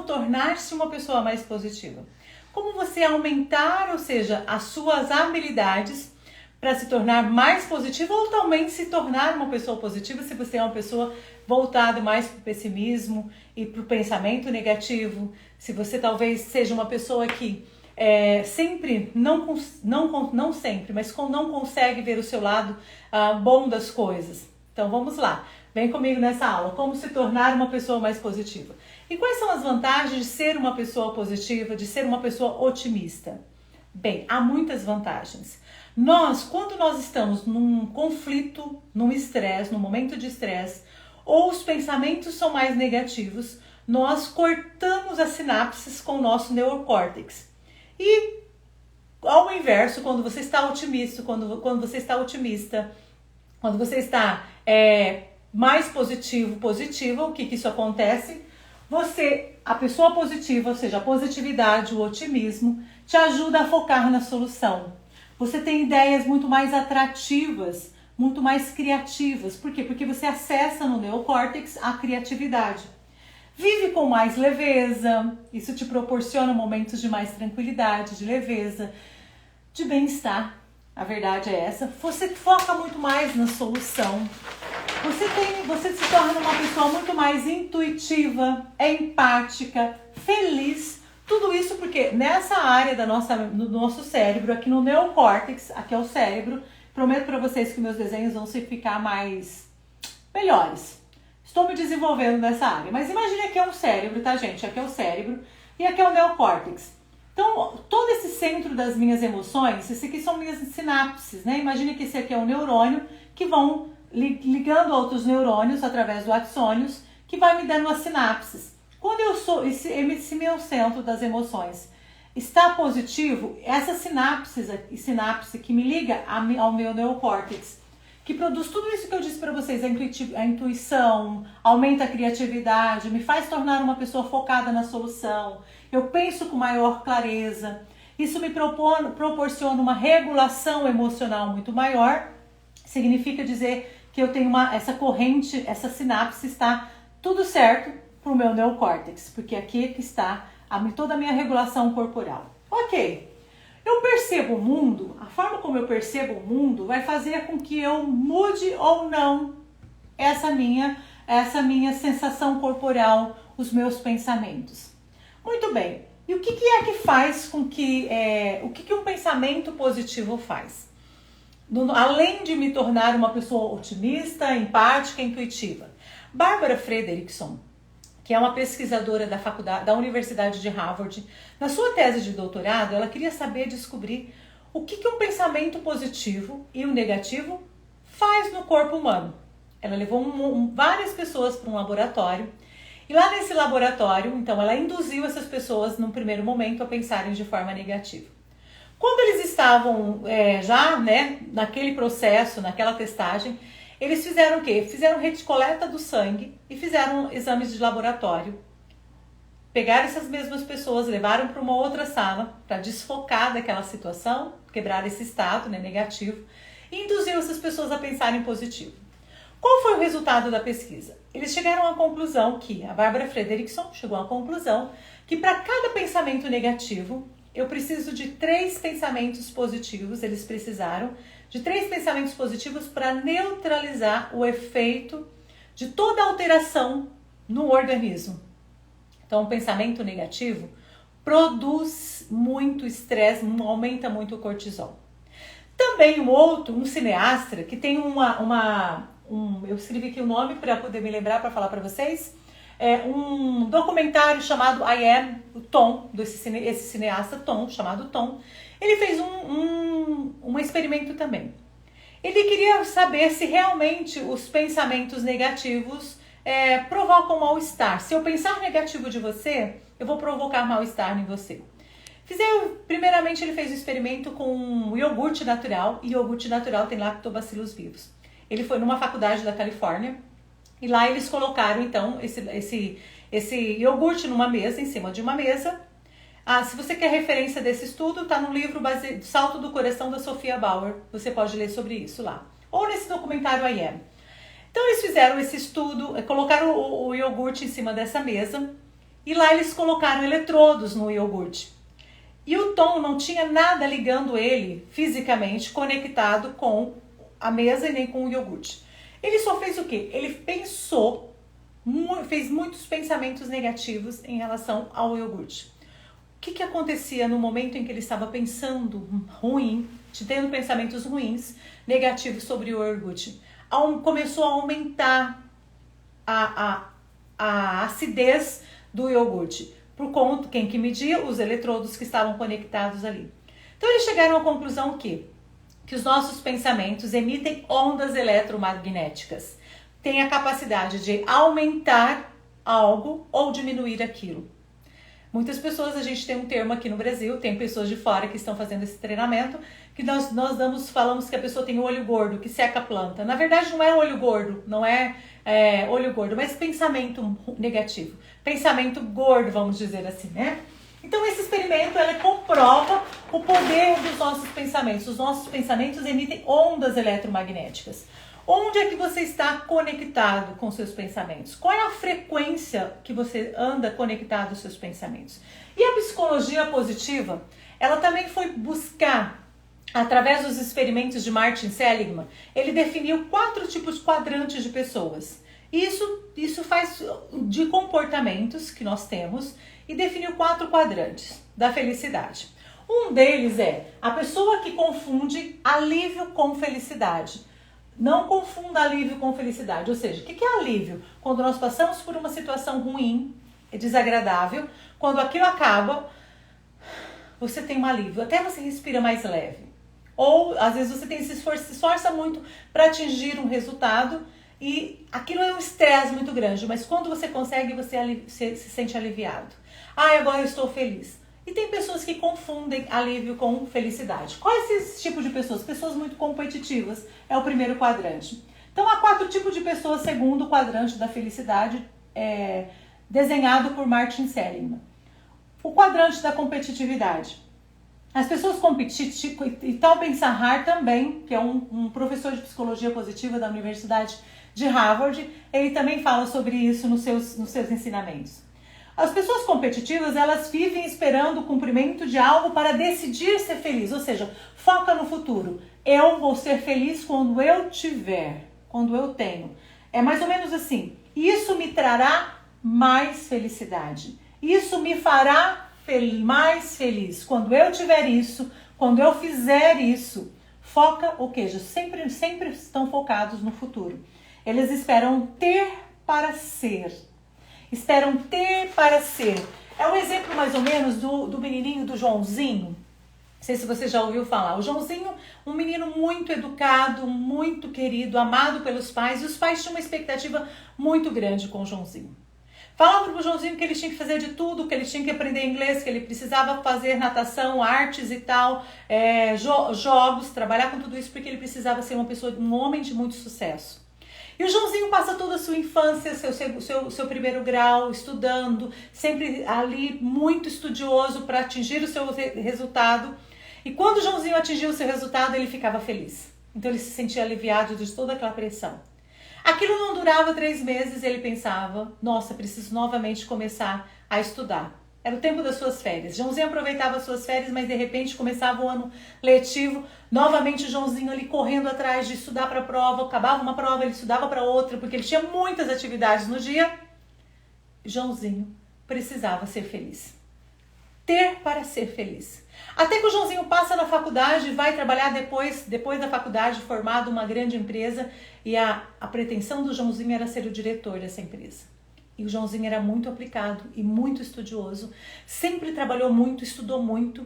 tornar-se uma pessoa mais positiva. Como você aumentar, ou seja, as suas habilidades para se tornar mais positivo ou também se tornar uma pessoa positiva se você é uma pessoa voltada mais para o pessimismo e para o pensamento negativo. Se você talvez seja uma pessoa que sempre, não sempre, mas não consegue ver o seu lado bom das coisas. Então vamos lá, vem comigo nessa aula, como se tornar uma pessoa mais positiva. E quais são as vantagens de ser uma pessoa positiva, de ser uma pessoa otimista? Bem, há muitas vantagens. Quando nós estamos num conflito, num estresse, num momento de estresse, ou os pensamentos são mais negativos, nós cortamos as sinapses com o nosso neocórtex. E ao inverso, quando você está otimista, quando você está mais positiva, o que isso acontece? A pessoa positiva, ou seja, a positividade, o otimismo, te ajuda a focar na solução. Você tem ideias muito mais atrativas, muito mais criativas. Por quê? Porque você acessa no neocórtex a criatividade. Vive com mais leveza, isso te proporciona momentos de mais tranquilidade, de leveza, de bem-estar. A verdade é essa. Você foca muito mais na solução. Você se torna uma pessoa muito mais intuitiva, empática, feliz. Tudo isso porque nessa área do nosso cérebro, aqui no neocórtex, aqui é o cérebro, prometo para vocês que meus desenhos vão ficar melhores. Estou me desenvolvendo nessa área. Mas imagine aqui é um cérebro, tá, gente? Aqui é o cérebro e aqui é o neocórtex. Então, todo esse centro das minhas emoções, esse aqui são minhas sinapses, né? Imagine que esse aqui é um neurônio que vão ligando outros neurônios através do axônios, que vai me dando as sinapses. Quando eu sou esse meu centro das emoções está positivo, essa sinapse que me liga ao meu neocórtex, que produz tudo isso que eu disse para vocês, a intuição, aumenta a criatividade, me faz tornar uma pessoa focada na solução, eu penso com maior clareza, isso me proporciona uma regulação emocional muito maior, significa dizer que eu tenho essa corrente, essa sinapse está tudo certo para o meu neocórtex, porque aqui é que está toda a minha regulação corporal. Ok, eu percebo o mundo, a forma como eu percebo o mundo vai fazer com que eu mude ou não essa minha sensação corporal, os meus pensamentos. Muito bem, e o que é que faz com que, o que um pensamento positivo faz? Além de me tornar uma pessoa otimista, empática, intuitiva. Barbara Fredrickson, que é uma pesquisadora da Universidade de Harvard, na sua tese de doutorado, ela queria descobrir o que um pensamento positivo e o negativo faz no corpo humano. Ela levou várias pessoas para um laboratório, e lá nesse laboratório, então, ela induziu essas pessoas, num primeiro momento, a pensarem de forma negativa. Quando eles estavam naquele processo, naquela testagem, eles fizeram o quê? Fizeram coleta do sangue e fizeram exames de laboratório. Pegaram essas mesmas pessoas, levaram para uma outra sala para desfocar daquela situação, quebrar esse estado negativo e induziu essas pessoas a pensarem positivo. Qual foi o resultado da pesquisa? Eles chegaram à conclusão que, a Barbara Fredrickson chegou à conclusão que para cada pensamento negativo, eu preciso de 3 pensamentos positivos, eles precisaram de 3 pensamentos positivos para neutralizar o efeito de toda alteração no organismo. Então, o pensamento negativo produz muito estresse, aumenta muito o cortisol. Também um cineasta, que tem eu escrevi aqui o nome para poder me lembrar, para falar para vocês, um documentário chamado I Am, o Tom, esse cineasta Tom, chamado Tom. Ele fez um experimento também. Ele queria saber se realmente os pensamentos negativos provocam mal-estar. Se eu pensar negativo de você, eu vou provocar mal-estar em você. Primeiramente, ele fez um experimento com iogurte natural, e iogurte natural tem lactobacilos vivos. Ele foi numa faculdade da Califórnia, e lá eles colocaram, então, esse iogurte numa mesa, em cima de uma mesa. Se você quer referência desse estudo, está no livro Salto do Coração, da Sophia Bauer. Você pode ler sobre isso lá. Ou nesse documentário I Am. Então, eles fizeram esse estudo, colocaram o iogurte em cima dessa mesa E lá eles colocaram eletrodos no iogurte. E o Tom não tinha nada ligando ele fisicamente conectado com a mesa e nem com o iogurte. Ele só fez o quê? Ele pensou, fez muitos pensamentos negativos em relação ao iogurte. O que acontecia no momento em que ele estava pensando ruim, tendo pensamentos ruins, negativos sobre o iogurte? Começou a aumentar a acidez do iogurte. Por conta, quem que media? Os eletrodos que estavam conectados ali. Então eles chegaram à conclusão que os nossos pensamentos emitem ondas eletromagnéticas. Tem a capacidade de aumentar algo ou diminuir aquilo. Muitas pessoas, a gente tem um termo aqui no Brasil, tem pessoas de fora que estão fazendo esse treinamento, que nós falamos que a pessoa tem o olho gordo, que seca a planta. Na verdade não é olho gordo, não é olho gordo, mas pensamento negativo. Pensamento gordo, vamos dizer assim, né? Então esse experimento, ele comprova o poder dos nossos pensamentos. Os nossos pensamentos emitem ondas eletromagnéticas. Onde é que você está conectado com seus pensamentos? Qual é a frequência que você anda conectado aos seus pensamentos? E a psicologia positiva, ela também foi buscar, através dos experimentos de Martin Seligman, ele definiu 4 tipos quadrantes de pessoas. Isso faz de comportamentos que nós temos e definiu 4 quadrantes da felicidade. Um deles é a pessoa que confunde alívio com felicidade. Não confunda alívio com felicidade. Ou seja, o que é alívio? Quando nós passamos por uma situação ruim, desagradável, quando aquilo acaba, você tem um alívio, até você respira mais leve. Ou, às vezes, você se esforça muito para atingir um resultado e aquilo é um estresse muito grande, mas quando você consegue, você se sente aliviado. Agora eu estou feliz. E tem pessoas que confundem alívio com felicidade. Qual é esse tipo de pessoas? Pessoas muito competitivas. É o primeiro quadrante. Então, há 4 tipos de pessoas segundo o quadrante da felicidade, desenhado por Martin Seligman. O quadrante da competitividade. As pessoas competitivas, e Tal Ben-Shahar também, que é um professor de psicologia positiva da Universidade de Harvard, ele também fala sobre isso nos seus ensinamentos. As pessoas competitivas, elas vivem esperando o cumprimento de algo para decidir ser feliz, ou seja, foca no futuro. Eu vou ser feliz quando eu tiver, quando eu tenho. É mais ou menos assim, isso me trará mais felicidade, isso me fará mais feliz. Quando eu tiver isso, quando eu fizer isso, foca, ou seja, sempre estão focados no futuro. Eles esperam ter para ser. Esperam ter para ser. É um exemplo mais ou menos do menininho do Joãozinho. Não sei se você já ouviu falar. O Joãozinho, um menino muito educado, muito querido, amado pelos pais. E os pais tinham uma expectativa muito grande com o Joãozinho. Falavam pro Joãozinho que ele tinha que fazer de tudo, que ele tinha que aprender inglês, que ele precisava fazer natação, artes e tal, jogos, trabalhar com tudo isso, porque ele precisava ser um homem de muito sucesso. E o Joãozinho passa toda a sua infância, seu primeiro grau, estudando, sempre ali muito estudioso para atingir o seu resultado. E quando o Joãozinho atingiu o seu resultado, ele ficava feliz. Então ele se sentia aliviado de toda aquela pressão. Aquilo não durava 3 meses e ele pensava, nossa, preciso novamente começar a estudar. Era o tempo das suas férias. Joãozinho aproveitava as suas férias, mas de repente começava o ano letivo. Novamente o Joãozinho ali correndo atrás de estudar para a prova. Acabava uma prova, ele estudava para outra, porque ele tinha muitas atividades no dia. Joãozinho precisava ser feliz. Ter para ser feliz. Até que o Joãozinho passa na faculdade e vai trabalhar depois da faculdade, formado uma grande empresa. E a pretensão do Joãozinho era ser o diretor dessa empresa. E o Joãozinho era muito aplicado e muito estudioso, sempre trabalhou muito, estudou muito,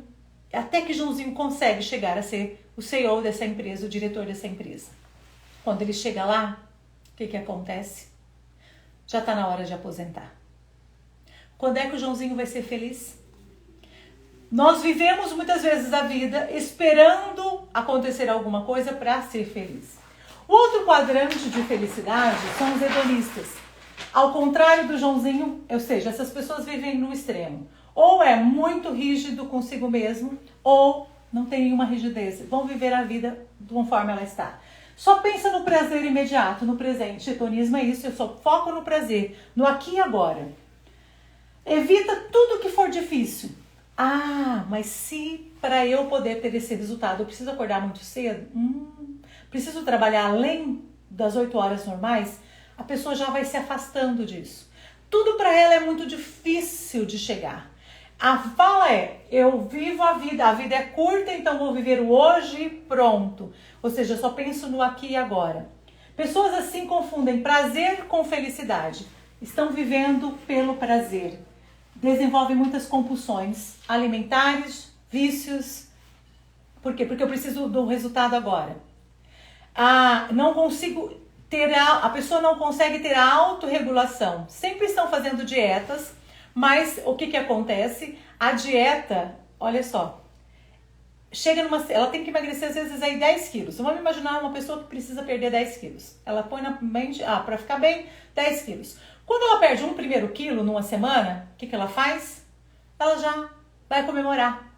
até que Joãozinho consegue chegar a ser o CEO dessa empresa, o diretor dessa empresa. Quando ele chega lá, o que acontece? Já está na hora de aposentar. Quando é que o Joãozinho vai ser feliz? Nós vivemos muitas vezes a vida esperando acontecer alguma coisa para ser feliz. O outro quadrante de felicidade são os hedonistas. Ao contrário do Joãozinho, ou seja, essas pessoas vivem no extremo. Ou é muito rígido consigo mesmo, ou não tem nenhuma rigidez. Vão viver a vida conforme ela está. Só pensa no prazer imediato, no presente. Hedonismo é isso, eu só foco no prazer, no aqui e agora. Evita tudo que for difícil. Ah, mas se para eu poder ter esse resultado eu preciso acordar muito cedo, preciso trabalhar além das 8 horas normais, a pessoa já vai se afastando disso. Tudo para ela é muito difícil de chegar. A fala é, eu vivo a vida é curta, então vou viver o hoje e pronto. Ou seja, eu só penso no aqui e agora. Pessoas assim confundem prazer com felicidade. Estão vivendo pelo prazer. Desenvolvem muitas compulsões alimentares, vícios. Por quê? Porque eu preciso do resultado agora. Não consigo ter a pessoa não consegue ter a autorregulação. Sempre estão fazendo dietas, mas o que acontece? A dieta, olha só, ela tem que emagrecer às vezes aí 10 quilos. Vamos imaginar uma pessoa que precisa perder 10 quilos. Ela põe na mente, para ficar bem, 10 quilos. Quando ela perde um primeiro quilo numa semana, o que ela faz? Ela já vai comemorar.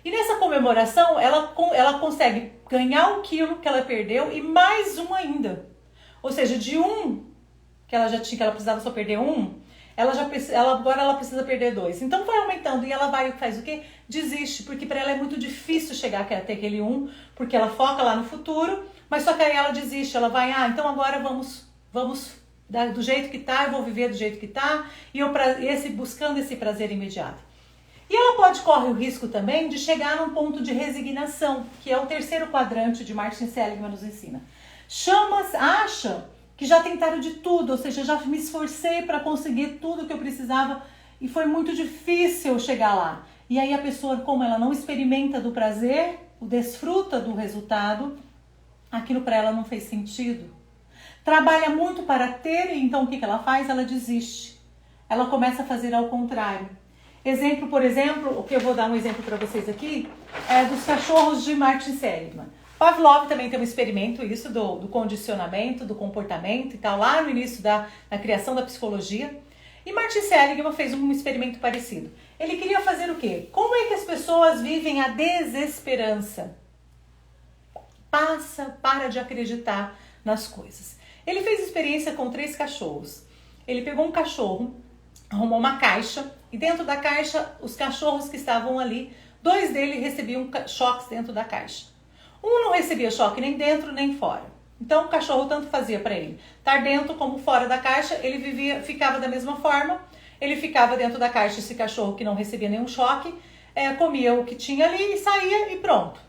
E nessa comemoração, ela consegue ganhar o quilo que ela perdeu e mais um ainda. Ou seja, de um que ela já tinha, que ela precisava só perder um, agora ela precisa perder 2. Então vai aumentando e ela vai faz o quê? Desiste, porque para ela é muito difícil chegar até aquele 1, porque ela foca lá no futuro, mas só que aí ela desiste, ela vai, então agora vamos do jeito que tá, eu vou viver do jeito que tá, buscando esse prazer imediato. E ela corre o risco também de chegar num ponto de resignação, que é o terceiro quadrante de Martin Seligman nos ensina. Acha que já tentaram de tudo, ou seja, já me esforcei para conseguir tudo que eu precisava e foi muito difícil chegar lá. E aí a pessoa, como ela não experimenta do prazer, desfruta do resultado, aquilo para ela não fez sentido. Trabalha muito para ter, então o que ela faz? Ela desiste. Ela começa a fazer ao contrário. Por exemplo, o que eu vou dar um exemplo para vocês aqui, é dos cachorros de Martin Seligman. Pavlov também tem um experimento, isso do condicionamento, do comportamento e tal, lá no início da criação da psicologia. E Martin Seligman fez um experimento parecido. Ele queria fazer o quê? Como é que as pessoas vivem a desesperança? Para de acreditar nas coisas. Ele fez experiência com 3 cachorros. Ele pegou um cachorro, arrumou uma caixa, e dentro da caixa, os cachorros que estavam ali, 2 deles recebiam choques dentro da caixa. Um não recebia choque nem dentro nem fora. Então o cachorro tanto fazia para ele estar dentro como fora da caixa, ele ficava da mesma forma. Ele ficava dentro da caixa, esse cachorro que não recebia nenhum choque, comia o que tinha ali e saía e pronto.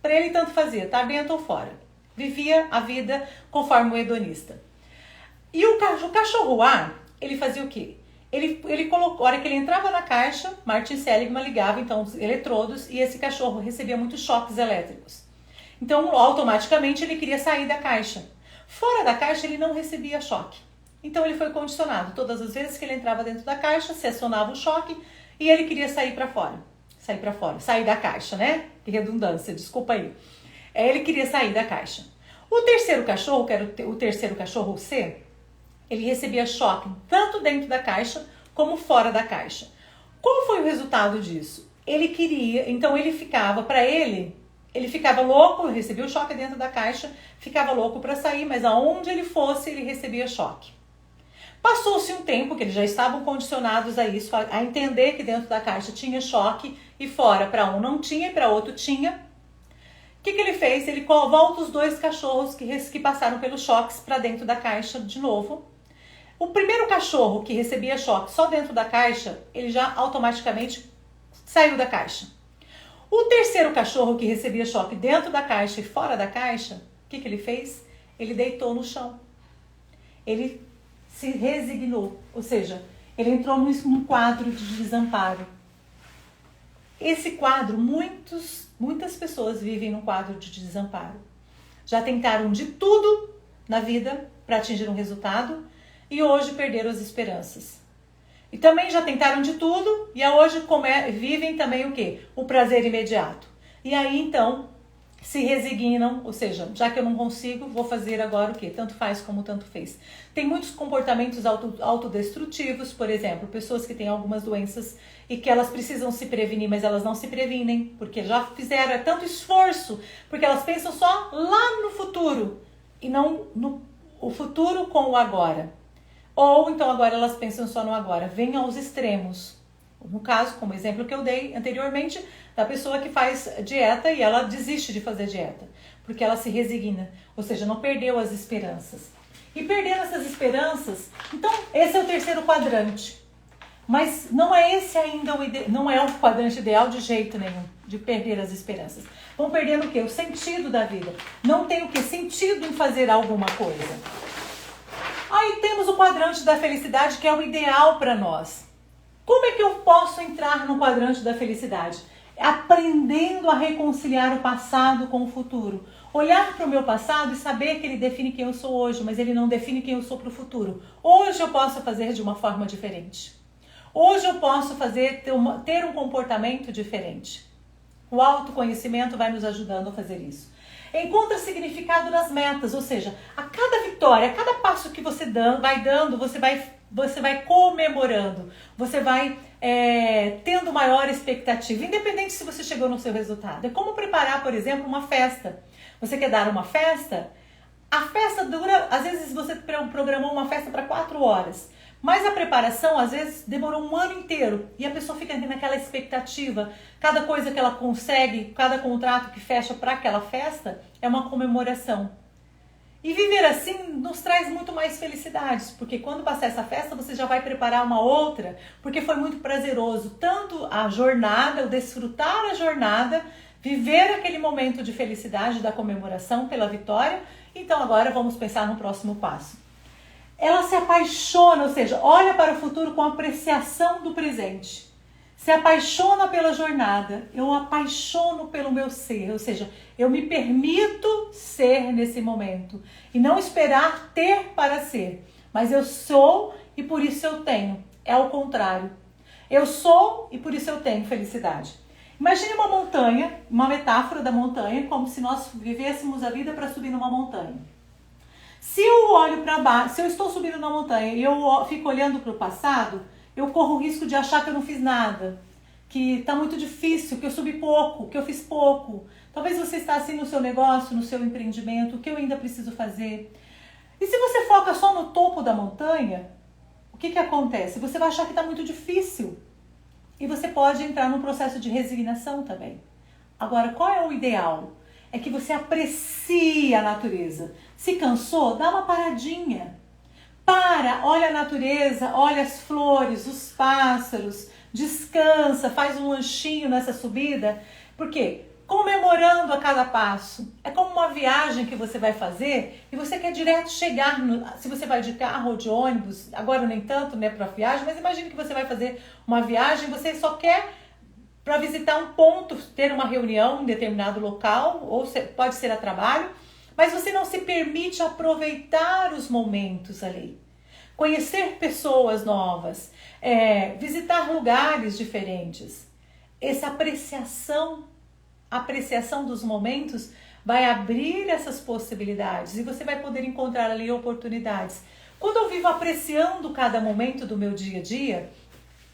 Para ele tanto fazia, estar dentro ou fora. Vivia a vida conforme o hedonista. E o cachorro A, ele fazia o quê? Ele colocou, a hora que ele entrava na caixa, Martin Seligman ligava então os eletrodos e esse cachorro recebia muitos choques elétricos. Então, automaticamente, ele queria sair da caixa. Fora da caixa, ele não recebia choque. Então, ele foi condicionado. Todas as vezes que ele entrava dentro da caixa, se acionava o choque e ele queria sair para fora. Sair da caixa, né? Que redundância, desculpa aí. Ele queria sair da caixa. O terceiro cachorro, que era o terceiro cachorro C, ele recebia choque tanto dentro da caixa como fora da caixa. Qual foi o resultado disso? Ele ficava louco, recebia o choque dentro da caixa, ficava louco para sair, mas aonde ele fosse, ele recebia choque. Passou-se um tempo, que eles já estavam condicionados a isso, a entender que dentro da caixa tinha choque e fora, para um não tinha e para outro tinha. O que ele fez? Ele volta os 2 cachorros que passaram pelos choques para dentro da caixa de novo. O primeiro cachorro que recebia choque só dentro da caixa, ele já automaticamente saiu da caixa. O terceiro cachorro que recebia choque dentro da caixa e fora da caixa, o que ele fez? Ele deitou no chão. Ele se resignou, ou seja, ele entrou num quadro de desamparo. Esse quadro, muitas pessoas vivem num quadro de desamparo. Já tentaram de tudo na vida para atingir um resultado e hoje perderam as esperanças. E também já tentaram de tudo e hoje vivem também o quê? O prazer imediato. E aí então se resignam, ou seja, já que eu não consigo, vou fazer agora o quê? Tanto faz como tanto fez. Tem muitos comportamentos autodestrutivos, por exemplo, pessoas que têm algumas doenças e que elas precisam se prevenir, mas elas não se previnem, porque já fizeram tanto esforço, porque elas pensam só lá no futuro e não o futuro com o agora. Ou então agora elas pensam só no agora. Vem aos extremos. No caso, como exemplo que eu dei anteriormente, da pessoa que faz dieta e ela desiste de fazer dieta, porque ela se resigna, ou seja, não perdeu as esperanças. E perdendo essas esperanças, então esse é o terceiro quadrante. Mas não é esse ainda não é o quadrante ideal de jeito nenhum, de perder as esperanças. Vão perdendo o quê? O sentido da vida. Não tem o quê? Sentido em fazer alguma coisa. Aí temos o quadrante da felicidade, que é o ideal para nós. Como é que eu posso entrar no quadrante da felicidade? Aprendendo a reconciliar o passado com o futuro. Olhar para o meu passado e saber que ele define quem eu sou hoje, mas ele não define quem eu sou para o futuro. Hoje eu posso fazer de uma forma diferente. Hoje eu posso ter um comportamento diferente. O autoconhecimento vai nos ajudando a fazer isso. Encontra significado nas metas, ou seja, a cada vitória, a cada passo que você vai dando, você vai comemorando, você vai tendo maior expectativa, independente se você chegou no seu resultado. É como preparar, por exemplo, uma festa. Você quer dar uma festa? A festa dura, às vezes você programou uma festa para 4 horas, mas a preparação, às vezes, demorou um ano inteiro e a pessoa fica naquela expectativa. Cada coisa que ela consegue, cada contrato que fecha para aquela festa é uma comemoração. E viver assim nos traz muito mais felicidades, porque quando passar essa festa você já vai preparar uma outra, porque foi muito prazeroso, tanto a jornada, o desfrutar a jornada, viver aquele momento de felicidade da comemoração pela vitória. Então agora vamos pensar no próximo passo. Ela se apaixona, ou seja, olha para o futuro com apreciação do presente. Se apaixona pela jornada, eu apaixono pelo meu ser, ou seja, eu me permito ser nesse momento e não esperar ter para ser, mas eu sou e por isso eu tenho. É o contrário. Eu sou e por isso eu tenho felicidade. Imagine uma montanha, uma metáfora da montanha, como se nós vivêssemos a vida para subir numa montanha. Se eu olho para baixo, se eu estou subindo na montanha e eu fico olhando para o passado, eu corro o risco de achar que eu não fiz nada, que está muito difícil, que eu subi pouco, que eu fiz pouco. Talvez você está assim no seu negócio, no seu empreendimento, o que eu ainda preciso fazer. E se você foca só no topo da montanha, o que acontece? Você vai achar que está muito difícil e você pode entrar num processo de resignação também. Agora, qual é o ideal? É que você aprecie a natureza. Se cansou, dá uma paradinha. Olha a natureza, olha as flores, os pássaros, descansa, faz um lanchinho nessa subida. Por quê? Comemorando a cada passo. É como uma viagem que você vai fazer e você quer direto chegar, se você vai de carro ou de ônibus, agora nem tanto, né, para viagem, mas imagine que você vai fazer uma viagem, você só quer para visitar um ponto, ter uma reunião em determinado local, ou pode ser a trabalho, mas você não se permite aproveitar os momentos ali. Conhecer pessoas novas, visitar lugares diferentes. Essa apreciação dos momentos vai abrir essas possibilidades e você vai poder encontrar ali oportunidades. Quando eu vivo apreciando cada momento do meu dia a dia,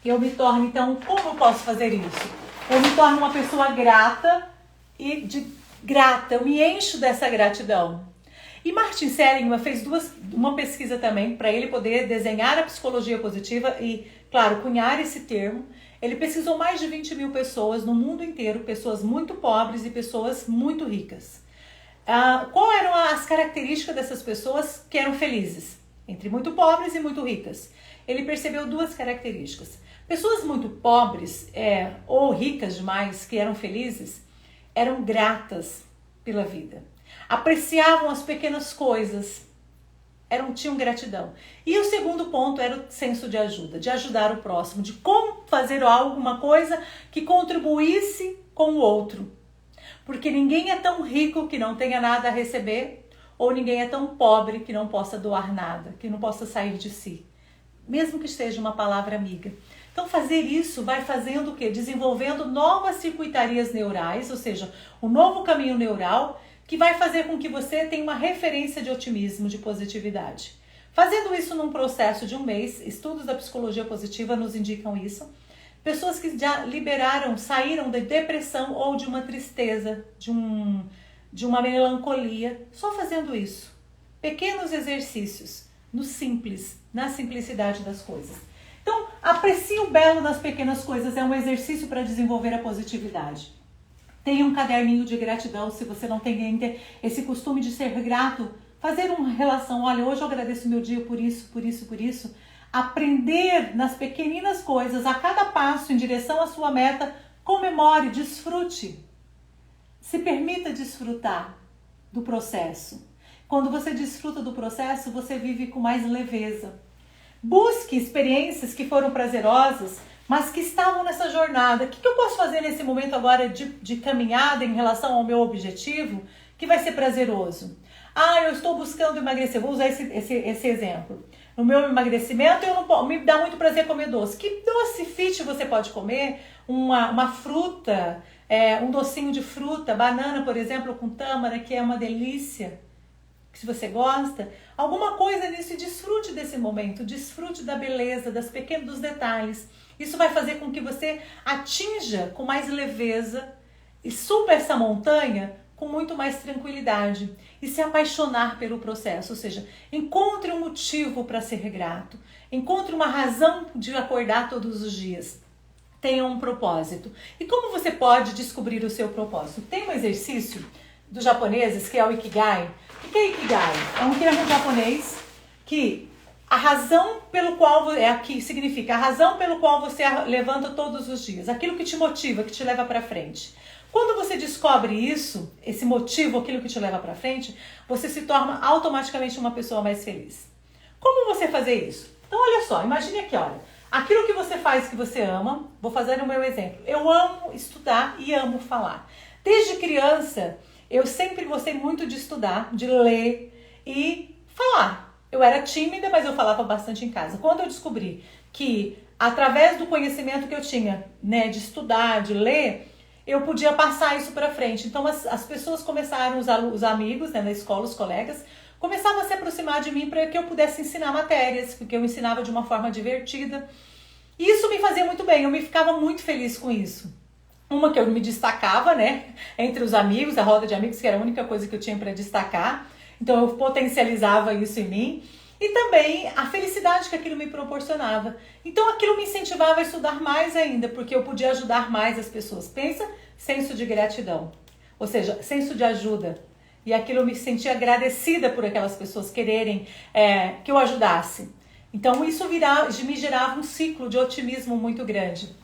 eu me torno, então, como eu posso fazer isso? Eu me torno uma pessoa grata eu me encho dessa gratidão. E Martin Seligman fez uma pesquisa também para ele poder desenhar a psicologia positiva e, claro, cunhar esse termo. Ele pesquisou mais de 20 mil pessoas no mundo inteiro, pessoas muito pobres e pessoas muito ricas. Qual eram as características dessas pessoas que eram felizes? Entre muito pobres e muito ricas. Ele percebeu 2 características. Pessoas muito pobres ou ricas demais, que eram felizes, eram gratas pela vida. Apreciavam as pequenas coisas, tinham gratidão. E o segundo ponto era o senso de ajuda, de ajudar o próximo, de como fazer alguma coisa que contribuísse com o outro. Porque ninguém é tão rico que não tenha nada a receber, ou ninguém é tão pobre que não possa doar nada, que não possa sair de si. Mesmo que seja uma palavra amiga. Então fazer isso vai fazendo o quê? Desenvolvendo novas circuitarias neurais, ou seja, um novo caminho neural que vai fazer com que você tenha uma referência de otimismo, de positividade. Fazendo isso num processo de um mês, estudos da psicologia positiva nos indicam isso. Pessoas que já saíram da depressão ou de uma tristeza, de uma melancolia, só fazendo isso. Pequenos exercícios. no simples, na simplicidade das coisas. Então, aprecie o belo das pequenas coisas, é um exercício para desenvolver a positividade. Tenha um caderninho de gratidão, se você não tem ainda esse costume de ser grato, fazer uma relação, olha, hoje eu agradeço meu dia por isso, por isso, por isso. Aprender nas pequeninas coisas, a cada passo em direção à sua meta, comemore, desfrute. Se permita desfrutar do processo. Quando você desfruta do processo, você vive com mais leveza. Busque experiências que foram prazerosas, mas que estavam nessa jornada. O que eu posso fazer nesse momento agora de caminhada em relação ao meu objetivo que vai ser prazeroso? Eu estou buscando emagrecer. Vou usar esse exemplo. No meu emagrecimento, eu não me dá muito prazer comer doce. Que doce fit você pode comer? Uma fruta, um docinho de fruta, banana, por exemplo, com tâmara, que é uma delícia. Se você gosta, alguma coisa nisso, e desfrute desse momento, desfrute da beleza, dos detalhes. Isso vai fazer com que você atinja com mais leveza e suba essa montanha com muito mais tranquilidade e se apaixonar pelo processo, ou seja, encontre um motivo para ser grato, encontre uma razão de acordar todos os dias, tenha um propósito. E como você pode descobrir o seu propósito? Tem um exercício dos japoneses que é o Ikigai. O que é Ikigai? É um termo japonês que a razão pelo qual aqui significa a razão pelo qual você levanta todos os dias, aquilo que te motiva, que te leva para frente. Quando você descobre isso, esse motivo, aquilo que te leva para frente, você se torna automaticamente uma pessoa mais feliz. Como você fazer isso? Então, olha só, imagine aqui, olha, aquilo que você faz que você ama, vou fazer o meu exemplo. Eu amo estudar e amo falar. Desde criança, eu sempre gostei muito de estudar, de ler e falar. Eu era tímida, mas eu falava bastante em casa. Quando eu descobri que, através do conhecimento que eu tinha, né, de estudar, de ler, eu podia passar isso para frente. Então as pessoas começaram, os amigos, né, na escola, os colegas, começavam a se aproximar de mim para que eu pudesse ensinar matérias, porque eu ensinava de uma forma divertida. E isso me fazia muito bem, eu me ficava muito feliz com isso. Uma que eu me destacava, né, entre os amigos, a roda de amigos, que era a única coisa que eu tinha para destacar. Então eu potencializava isso em mim. E também a felicidade que aquilo me proporcionava. Então aquilo me incentivava a estudar mais ainda, porque eu podia ajudar mais as pessoas. Pensa, senso de gratidão, ou seja, senso de ajuda. E aquilo eu me sentia agradecida por aquelas pessoas quererem que eu ajudasse. Então isso me gerava um ciclo de otimismo muito grande.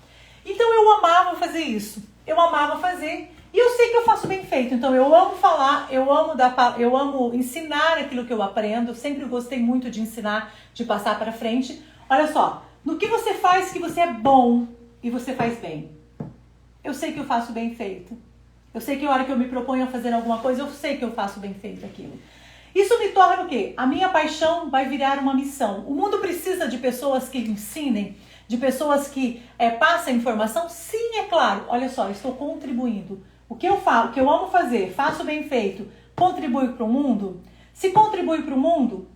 Então eu amava fazer isso, eu amava fazer. E eu sei que eu faço bem feito, então eu amo falar, eu amo ensinar aquilo que eu aprendo, eu sempre gostei muito de ensinar, de passar para frente. Olha só, no que você faz que você é bom e você faz bem. Eu sei que eu faço bem feito. Eu sei que a hora que eu me proponho a fazer alguma coisa, eu sei que eu faço bem feito aquilo. Isso me torna o quê? A minha paixão vai virar uma missão. O mundo precisa de pessoas que ensinem, de pessoas que passem informação. Sim, é claro. Olha só, eu estou contribuindo. O que eu falo, o que eu amo fazer, faço bem feito, contribui para o mundo. Se contribui para o mundo,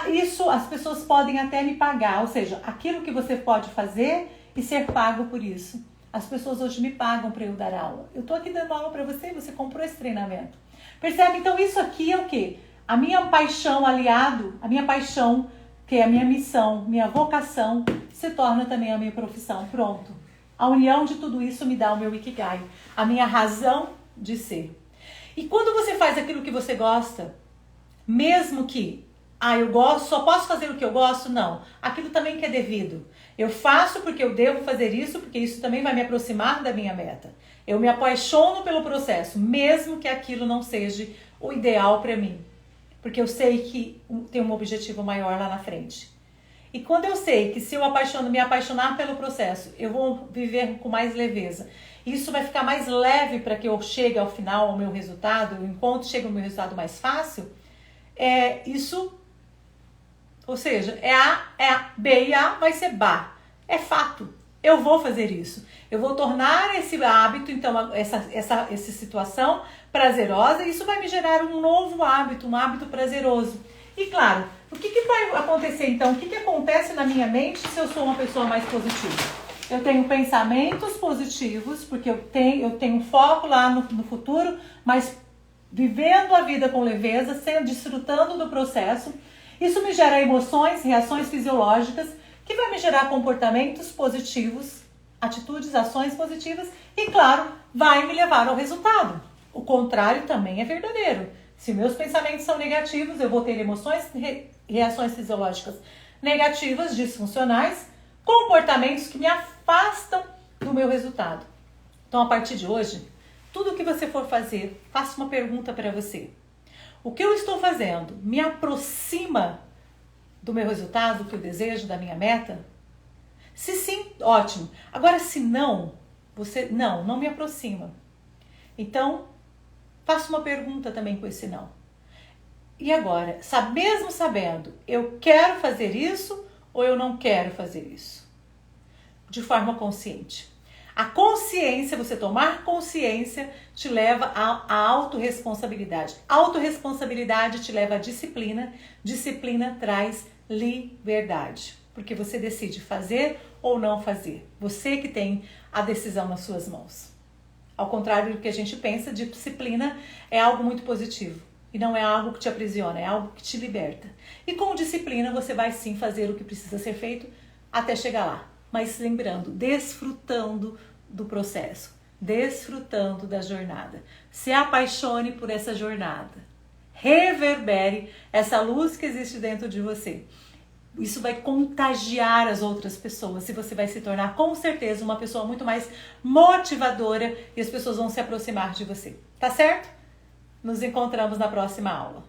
isso as pessoas podem até me pagar. Ou seja, aquilo que você pode fazer e ser pago por isso. As pessoas hoje me pagam para eu dar aula. Eu estou aqui dando aula para você e você comprou esse treinamento. Percebe? Então isso aqui é o quê? A minha paixão a minha paixão, que é a minha missão, minha vocação, se torna também a minha profissão. Pronto. A união de tudo isso me dá o meu Ikigai, a minha razão de ser. E quando você faz aquilo que você gosta, mesmo que, eu gosto, só posso fazer o que eu gosto? Não. Aquilo também que é devido. Eu faço porque eu devo fazer isso, porque isso também vai me aproximar da minha meta. Eu me apaixono pelo processo, mesmo que aquilo não seja o ideal para mim. Porque eu sei que tem um objetivo maior lá na frente. E quando eu sei que se eu me apaixonar pelo processo, eu vou viver com mais leveza. Isso vai ficar mais leve para que eu chegue ao final, ao meu resultado, enquanto chega ao meu resultado mais fácil. Ou seja, B e A vai ser BA. É fato. Eu vou fazer isso. Eu vou tornar esse hábito, então, essa situação prazerosa, e isso vai me gerar um novo hábito, um hábito prazeroso. E claro, o que vai acontecer então? O que acontece na minha mente se eu sou uma pessoa mais positiva? Eu tenho pensamentos positivos, porque eu tenho foco lá no futuro, mas vivendo a vida com leveza, desfrutando do processo. Isso me gera emoções, reações fisiológicas, que vai me gerar comportamentos positivos, atitudes, ações positivas e, claro, vai me levar ao resultado. O contrário também é verdadeiro. Se meus pensamentos são negativos, eu vou ter emoções, reações fisiológicas negativas, disfuncionais, comportamentos que me afastam do meu resultado. Então, a partir de hoje, tudo que você for fazer, faça uma pergunta para você. O que eu estou fazendo me aproxima do meu resultado, do que eu desejo, da minha meta? Se sim, ótimo. Agora, se não, não me aproxima. Então, faça uma pergunta também com esse não. E agora, mesmo sabendo, eu quero fazer isso ou eu não quero fazer isso? De forma consciente. A consciência, você tomar consciência, te leva à autorresponsabilidade. A autorresponsabilidade te leva à disciplina. Disciplina traz liberdade. Porque você decide fazer ou não fazer. Você que tem a decisão nas suas mãos. Ao contrário do que a gente pensa, disciplina é algo muito positivo. E não é algo que te aprisiona, é algo que te liberta. E com disciplina você vai sim fazer o que precisa ser feito até chegar lá. Mas lembrando, desfrutando do processo, desfrutando da jornada. Se apaixone por essa jornada. Reverbere essa luz que existe dentro de você. Isso vai contagiar as outras pessoas e você vai se tornar com certeza uma pessoa muito mais motivadora e as pessoas vão se aproximar de você. Tá certo? Nos encontramos na próxima aula.